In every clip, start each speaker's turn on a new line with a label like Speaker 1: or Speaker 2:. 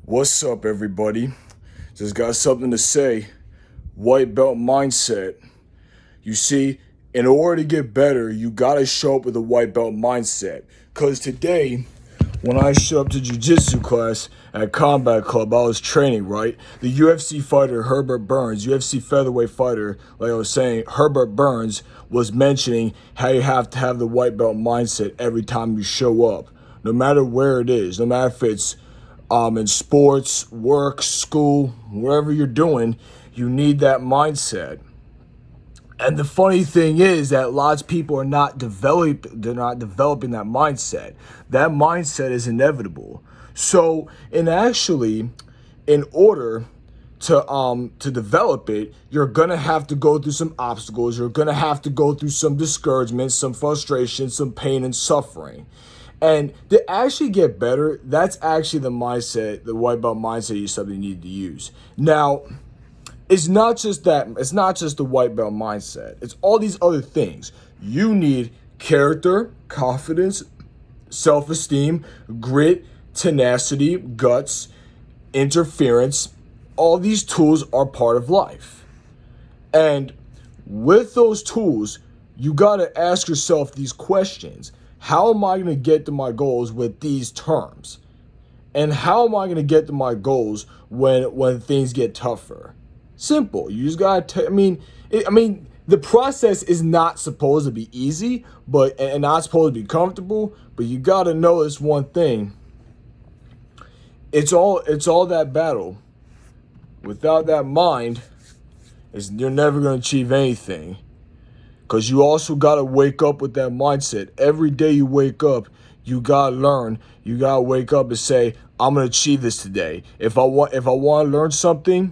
Speaker 1: What's up, everybody? Just got something to say. White belt mindset. You see, in order to get better, you gotta show up with a white belt mindset. Cause today, when I showed up to jiu-jitsu class at Combat Club, I was training, right? The UFC fighter Herbert Burns, UFC featherweight fighter, like I was saying, Herbert Burns was mentioning how you have to have the white belt mindset every time you show up. No matter where it is, no matter if it's in sports, work, school, wherever you're doing, you need that mindset. And the funny thing is that lots of people are not developing that mindset. That mindset is inevitable. So, in order to develop it, you're gonna have to go through some obstacles. You're gonna have to go through some discouragement, some frustration, some pain and suffering. And to actually get better, that's actually the mindset, the white belt mindset is something you need to use. Now, it's not just that, it's not just the white belt mindset. It's all these other things. You need character, confidence, self-esteem, grit, tenacity, guts, interference. All these tools are part of life. And with those tools, you got to ask yourself these questions. How am I going to get to my goals with these terms? And how am I going to get to my goals when things get tougher? Simple. You just got to, the process is not supposed to be easy, and not supposed to be comfortable, but you got to know this one thing. It's all that battle. Without that mind, you're never going to achieve anything. Because you also got to wake up with that mindset. Every day you wake up, you got to learn. You got to wake up and say, I'm going to achieve this today. If I want to learn something,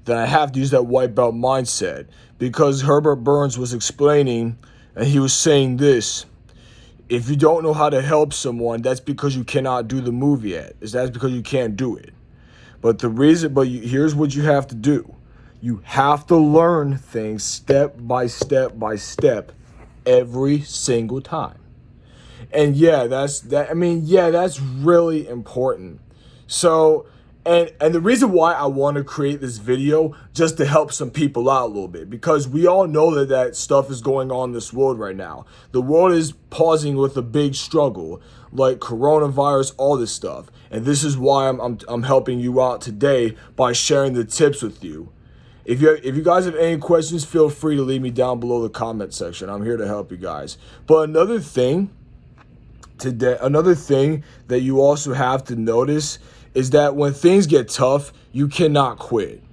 Speaker 1: then I have to use that white belt mindset. Because Herbert Burns was explaining, and he was saying this: if you don't know how to help someone, that's because you cannot do the move yet. That's because you can't do it. Here's what you have to do. You have to learn things step by step by step every single time. And that's really important. So, and the reason why I want to create this video, just to help some people out a little bit, because we all know that stuff is going on in this world right now. The world is pausing with a big struggle, like coronavirus, all this stuff. And this is why I'm helping you out today by sharing the tips with you. If you guys have any questions, feel free to leave me down below the comment section. I'm here to help you guys. But another thing that you also have to notice is that when things get tough, you cannot quit.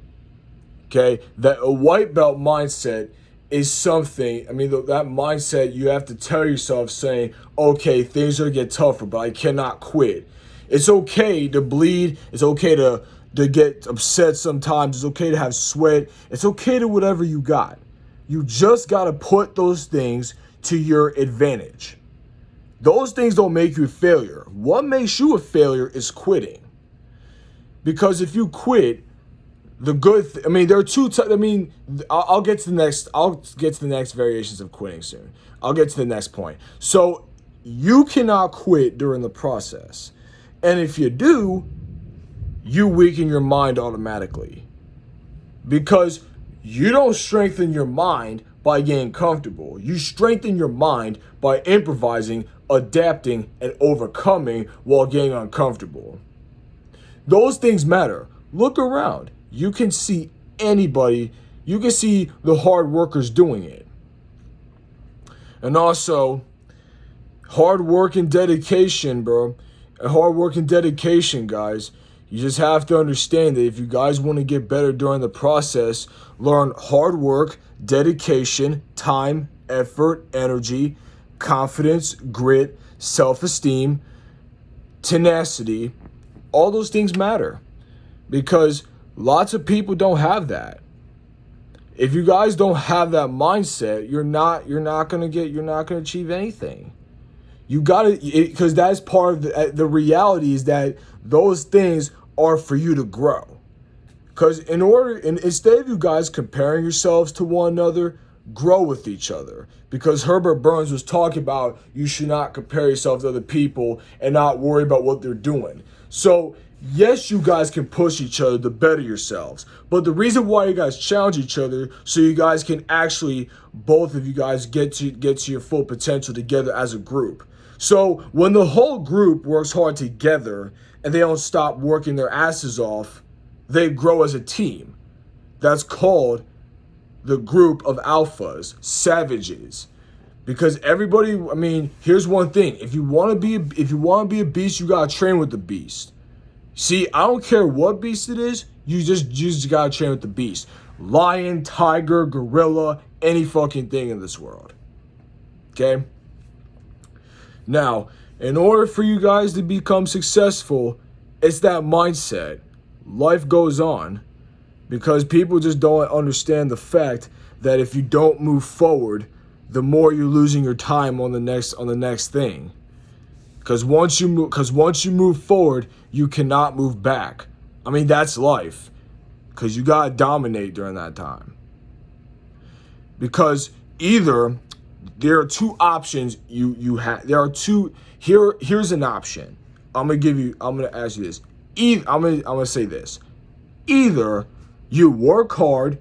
Speaker 1: Okay? That a white belt mindset is something, that mindset you have to tell yourself, saying, okay, things are going to get tougher, but I cannot quit. It's okay to bleed. It's okay to get upset sometimes. It's okay to have sweat. It's okay to whatever you got. You just got to put those things to your advantage. Those things don't make you a failure. What makes you a failure is quitting. Because if you quit, there are two I'll get to the next variations of quitting soon. I'll get to the next point. So you cannot quit during the process. And if you do, you weaken your mind automatically. Because you don't strengthen your mind by getting comfortable. You strengthen your mind by improvising, adapting, and overcoming while getting uncomfortable. Those things matter. Look around. You can see anybody. You can see the hard workers doing it. And also, hard work and dedication, bro. Hard work and dedication, guys. You just have to understand that if you guys want to get better during the process, learn hard work, dedication, time, effort, energy, confidence, grit, self-esteem, tenacity. All those things matter, because lots of people don't have that. If you guys don't have that mindset, you're not going to achieve anything. You got to, because that's part of the reality, is that those things are for you to grow. Because instead of you guys comparing yourselves to one another, grow with each other. Because Herbert Burns was talking about you should not compare yourself to other people and not worry about what they're doing. So Yes, you guys can push each other to better yourselves. But the reason why you guys challenge each other, so you guys can actually, both of you guys, get to your full potential together as a group. So when the whole group works hard together and they don't stop working their asses off, they grow as a team. That's called the group of alphas, savages. Because everybody, I mean, here's one thing: if you want to be a beast, you gotta train with the beast. See, I don't care what beast it is, you just gotta train with the beast. Lion, tiger, gorilla, any fucking thing in this world. Okay? Now, in order for you guys to become successful, it's that mindset. Life goes on because people just don't understand the fact that if you don't move forward, the more you're losing your time on the next thing. Because once you move forward, you cannot move back. I mean, that's life. Because you gotta dominate during that time. Because either there are two options you have. There are two. Here's an option. I'm gonna ask you this. I'm gonna say this. Either you work hard,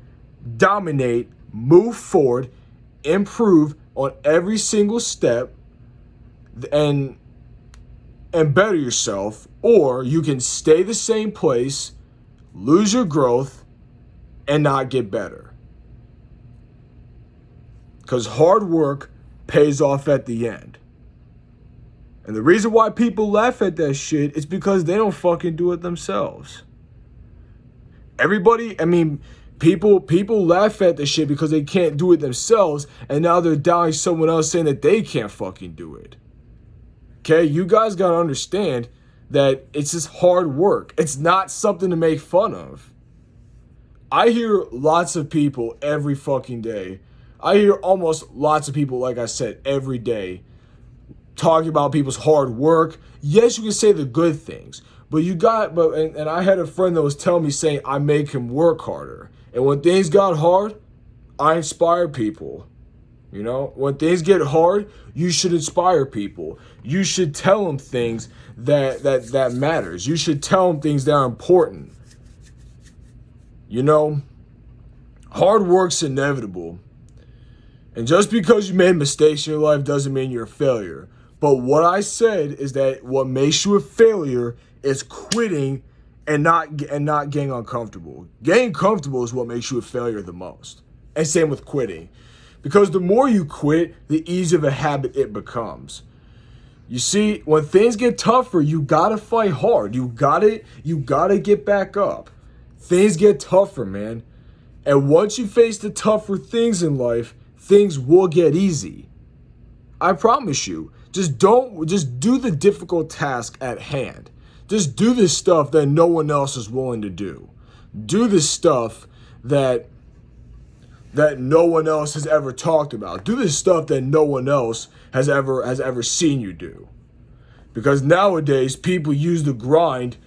Speaker 1: dominate, move forward, improve on every single step, and better yourself, or you can stay the same place, lose your growth, and not get better. Because hard work pays off at the end. And the reason why people laugh at that shit is because they don't fucking do it themselves. Everybody, I mean, people laugh at the shit because they can't do it themselves, and now they're doubting someone else saying that they can't fucking do it. Okay, you guys gotta understand that it's just hard work. It's not something to make fun of. I hear lots of people every fucking day. I hear almost lots of people, like I said, every day talking about people's hard work. Yes, you can say the good things, but and I had a friend that was telling me, saying I make him work harder. And when things got hard, I inspire people. You know, when things get hard, you should inspire people. You should tell them things that matters. You should tell them things that are important. You know, hard work's inevitable. And just because you made mistakes in your life doesn't mean you're a failure. But what I said is that what makes you a failure is quitting and not getting uncomfortable. Getting comfortable is what makes you a failure the most. And same with quitting. Because the more you quit, the easier of a habit it becomes. You see, when things get tougher, you gotta fight hard. You gotta get back up. Things get tougher, man. And once you face the tougher things in life, things will get easy. I promise you. Just do the difficult task at hand. Just do the stuff that no one else is willing to do. Do the stuff that no one else has ever talked about. Do the stuff that no one else has ever seen you do. Because nowadays people use the grind.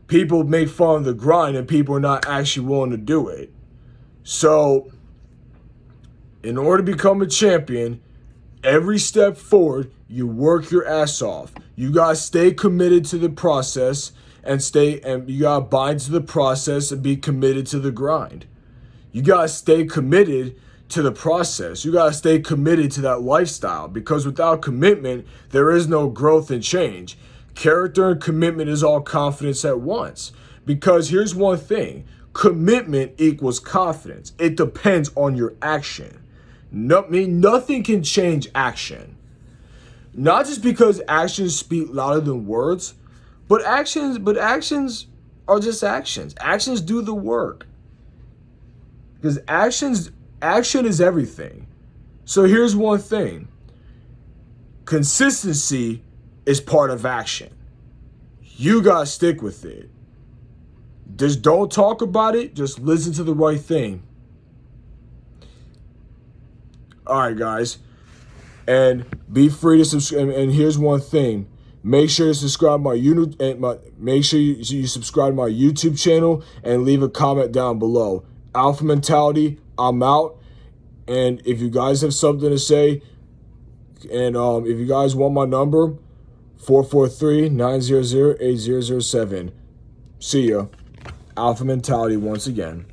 Speaker 1: People make fun of the grind and people are not actually willing to do it. So in order to become a champion, every step forward, you work your ass off. You gotta stay committed to the process and you gotta bind to the process and be committed to the grind. You gotta stay committed to the process. You gotta stay committed to that lifestyle, because without commitment, there is no growth and change. Character and commitment is all confidence at once. Because here's one thing, commitment equals confidence. It depends on your action. Nothing can change action. Not just because actions speak louder than words, but actions are just actions. Actions do the work. Because action is everything. So here's one thing. Consistency is part of action. You gotta stick with it. Just don't talk about it, just listen to the right thing. Alright, guys. And be free to subscribe. And here's one thing. Make sure to subscribe make sure you subscribe to my YouTube channel and leave a comment down below. Alpha Mentality, I'm out. And if you guys have something to say, and if you guys want my number, 443-900-8007. See ya. Alpha mentality once again.